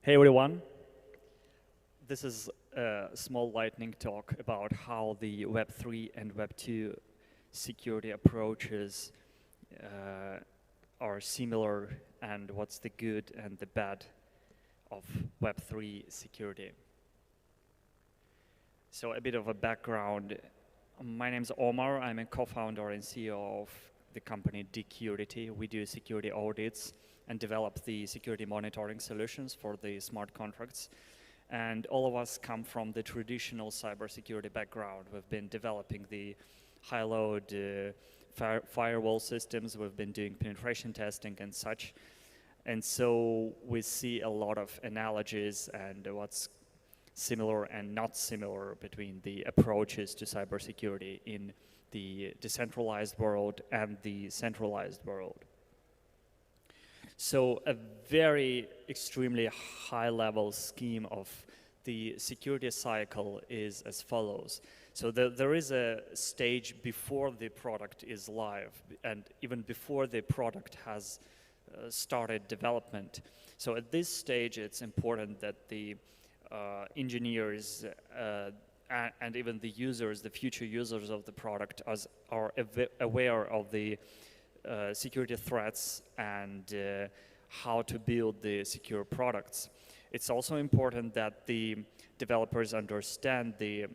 Hey everyone, this is a small lightning talk about how the Web3 and Web2 security approaches are similar and what's the good and the bad of Web3 security. So a bit of a background. My name is Omar. I'm a co-founder and CEO of the company Decurity. We do security audits and develop the security monitoring solutions for the smart contracts. And all of us come from the traditional cybersecurity background. We've been developing the high-load firewall systems. We've been doing penetration testing and such. And so we see a lot of analogies and what's similar and not similar between the approaches to cybersecurity in the decentralized world and the centralized world. So a very extremely high-level scheme of the security cycle is as follows. So there is a stage before the product is live and even before the product has started development. So at this stage, it's important that the engineers and even the users, the future users of the product are aware of the security threats and how to build the secure products. It's also important that the developers understand the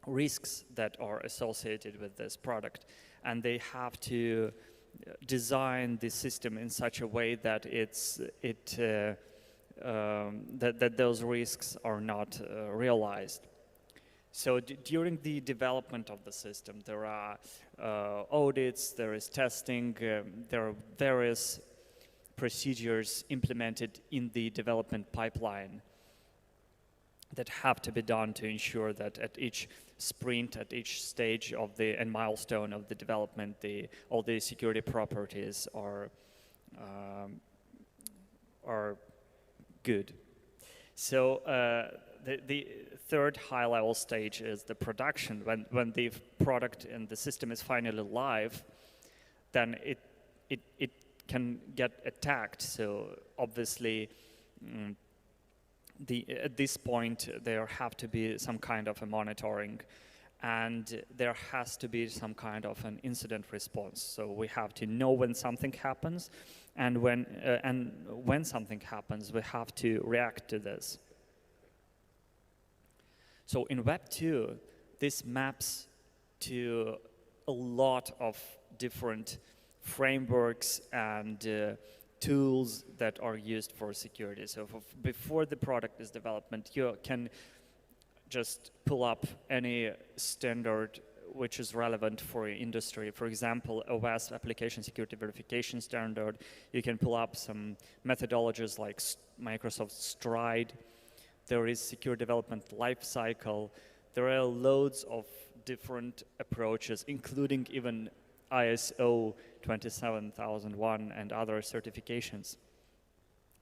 risks that are associated with this product, and they have to design the system in such a way that that those risks are not realized. So during the development of the system, there are audits, there is testing, there are various procedures implemented in the development pipeline that have to be done to ensure that at each sprint, at each stage of the and milestone of the development, all the security properties are good. So the third high-level stage is the production. When the product and the system is finally live, then it can get attacked. So obviously, at this point, there have to be some kind of a monitoring, and there has to be some kind of an incident response. So we have to know when something happens, and when something happens, we have to react to this. So in Web 2, this maps to a lot of different frameworks and tools that are used for security. So before the product is development, you can just pull up any standard which is relevant for your industry. For example, a WASP application security verification standard. You can pull up some methodologies like Microsoft Stride. There is secure development lifecycle. There are loads of different approaches, including even ISO 27001 and other certifications.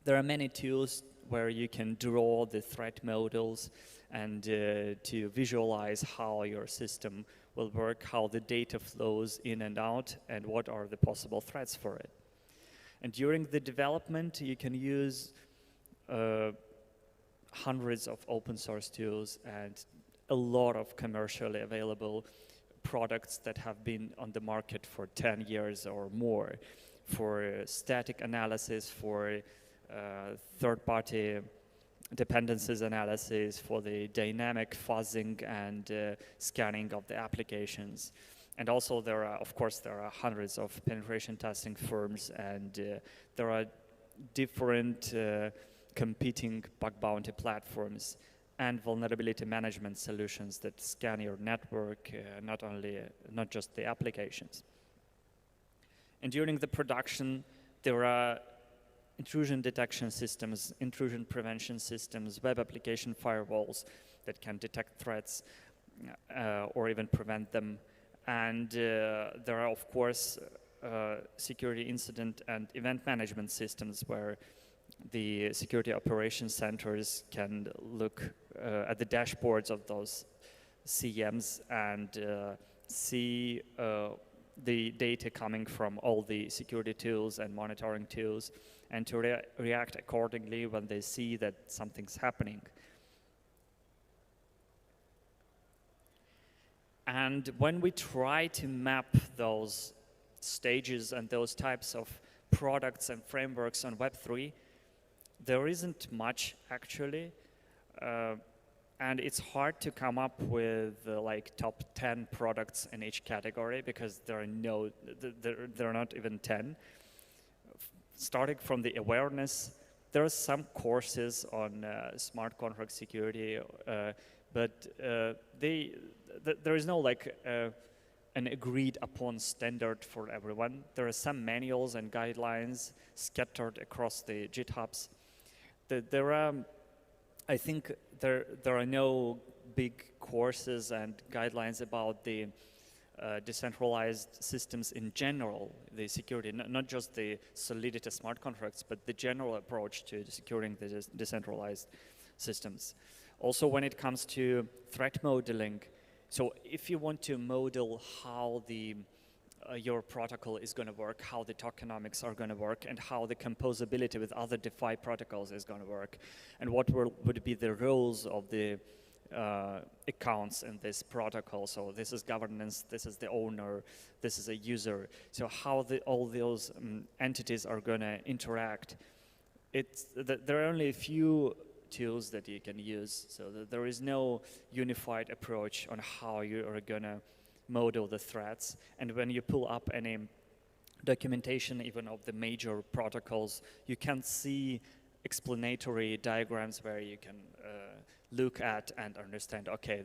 There are many tools where you can draw the threat models and to visualize how your system will work, how the data flows in and out, and what are the possible threats for it. And during the development, you can use hundreds of open source tools and a lot of commercially available products that have been on the market for 10 years or more for static analysis, for third-party dependencies analysis, for the dynamic fuzzing and scanning of the applications. And also there are hundreds of penetration testing firms, and there are different competing bug bounty platforms and vulnerability management solutions that scan your network, not just the applications. And during the production, there are intrusion detection systems, intrusion prevention systems, web application firewalls that can detect threats or even prevent them. And there are, of course, security incident and event management systems where the security operations centers can look at the dashboards of those CMs and see the data coming from all the security tools and monitoring tools, and to react accordingly when they see that something's happening. And when we try to map those stages and those types of products and frameworks on Web3, there isn't much actually. And it's hard to come up with like top 10 products in each category because there are not even 10. Starting from the awareness, there are some courses on smart contract security, but there is no like an agreed upon standard for everyone. There are some manuals and guidelines scattered across the GitHubs. I think there are no big courses and guidelines about the decentralized systems in general, the security, not just the Solidity smart contracts, but the general approach to securing the decentralized systems. Also, when it comes to threat modeling, so if you want to model how your protocol is going to work, how the tokenomics are going to work, and how the composability with other DeFi protocols is going to work, and what would be the roles of the accounts in this protocol. So this is governance, this is the owner, this is a user. So how all those entities are going to interact. There are only a few tools that you can use, so there is no unified approach on how you are going to model the threats. And when you pull up any documentation, even of the major protocols, you can see explanatory diagrams where you can look at and understand, okay,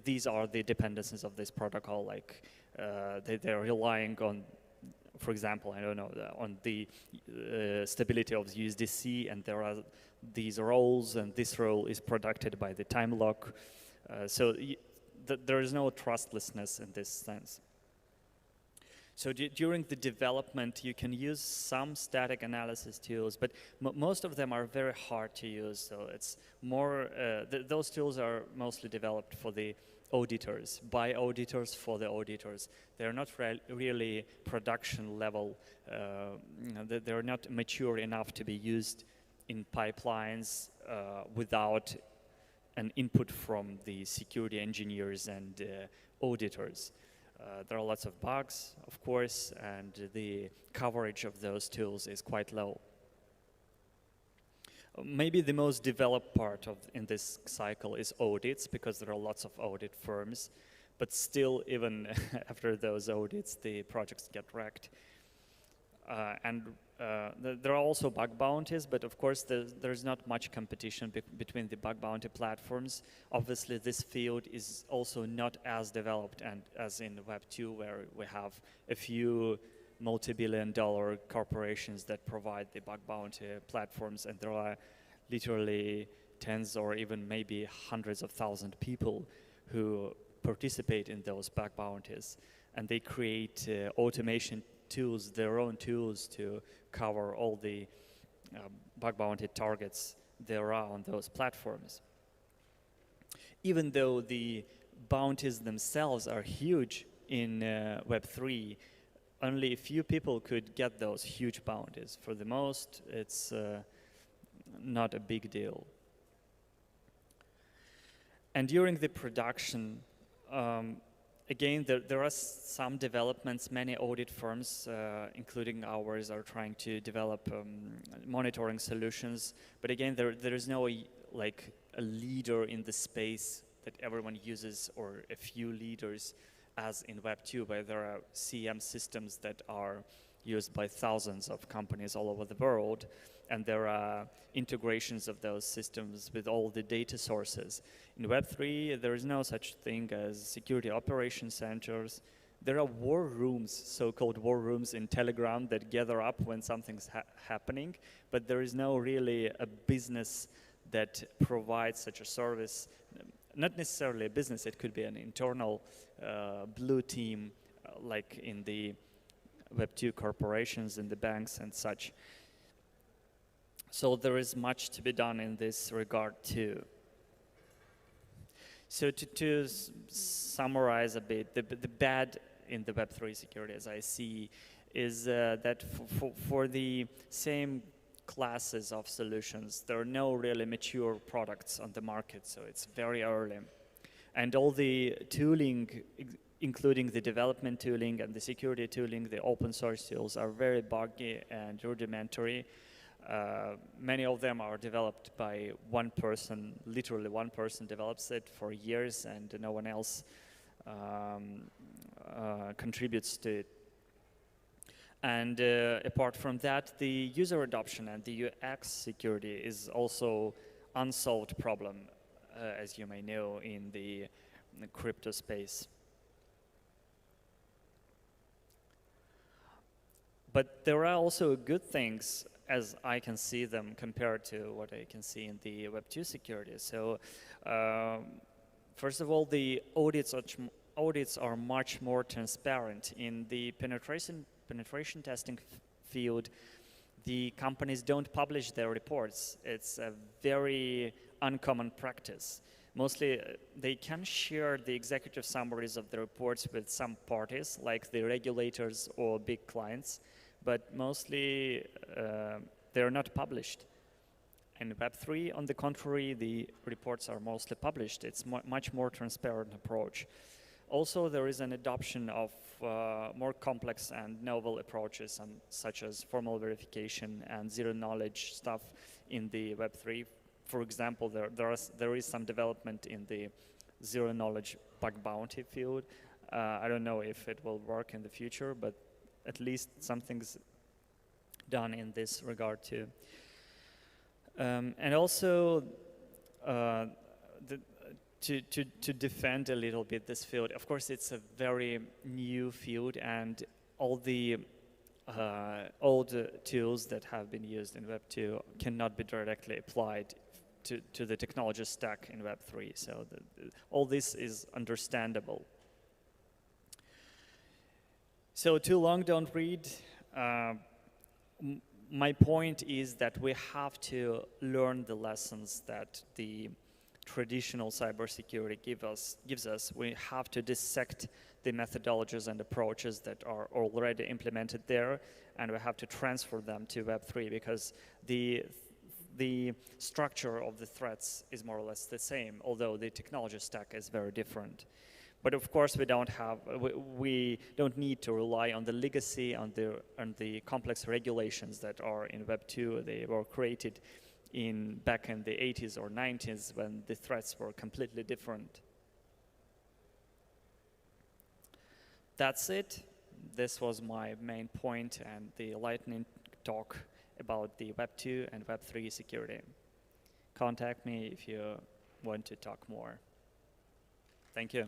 these are the dependencies of this protocol, like they're relying on, for example, I don't know, on the stability of USDC, and there are these roles, and this role is protected by the time lock. So there is no trustlessness in this sense. So during the development, you can use some static analysis tools, but most of them are very hard to use. So it's more, those tools are mostly developed for the auditors, by auditors, for the auditors. They're not really production level. They're not mature enough to be used in pipelines without an input from the security engineers and auditors. There are lots of bugs, of course, and the coverage of those tools is quite low. Maybe the most developed part in this cycle is audits, because there are lots of audit firms, but still, even after those audits, the projects get wrecked. There are also bug bounties, but of course there's not much competition between the bug bounty platforms. Obviously, this field is also not as developed as in Web 2, where we have a few multi-billion-dollar corporations that provide the bug bounty platforms, and there are literally tens or even maybe hundreds of thousands of people who participate in those bug bounties, and they create automation tools, their own tools, to cover all the bug bounty targets there are on those platforms. Even though the bounties themselves are huge in Web3, only a few people could get those huge bounties. For the most, it's not a big deal. And during the production, again, there are some developments. Many audit firms, including ours, are trying to develop monitoring solutions. But again, there is no like a leader in the space that everyone uses, or a few leaders, as in Web 2, where there are CM systems that are used by thousands of companies all over the world, and there are integrations of those systems with all the data sources. In Web 3, there is no such thing as security operation centers. There are war rooms, so-called war rooms in Telegram, that gather up when something's happening, but there is no really a business that provides such a service. Not necessarily a business, it could be an internal blue team, like in the Web 2 corporations, in the banks and such. So there is much to be done in this regard too. So to summarize a bit, the bad in the Web3 security, as I see, is that for the same classes of solutions, there are no really mature products on the market, so it's very early. And all the tooling, including the development tooling and the security tooling, the open source tools are very buggy and rudimentary. Many of them are developed by one person, literally one person develops it for years and no one else contributes to it. And apart from that, the user adoption and the UX security is also unsolved problem, as you may know, in the crypto space. But there are also good things, as I can see them, compared to what I can see in the Web2 security. So first of all, the audits are much more transparent. In the penetration testing field, the companies don't publish their reports. It's a very uncommon practice. Mostly, they can share the executive summaries of the reports with some parties, like the regulators or big clients, but mostly they're not published. In Web3, on the contrary, the reports are mostly published. It's much more transparent approach. Also, there is an adoption of more complex and novel approaches, such as formal verification and zero-knowledge stuff in the Web3. For example, there is some development in the zero-knowledge bug bounty field. I don't know if it will work in the future, but at least something's done in this regard too. And also, to defend a little bit this field, of course it's a very new field, and all the old tools that have been used in Web2 cannot be directly applied to the technology stack in Web3. So all this is understandable. So too long, don't read. My point is that we have to learn the lessons that the traditional cybersecurity gives us. We have to dissect the methodologies and approaches that are already implemented there, and we have to transfer them to Web3, because the structure of the threats is more or less the same, although the technology stack is very different. But of course, we don't need to rely on the legacy, on the complex regulations that are in Web2. They were created back in the 80s or 90s, when the threats were completely different. That's it. This was my main point and the lightning talk about the Web2 and Web3 security. Contact me if you want to talk more. Thank you.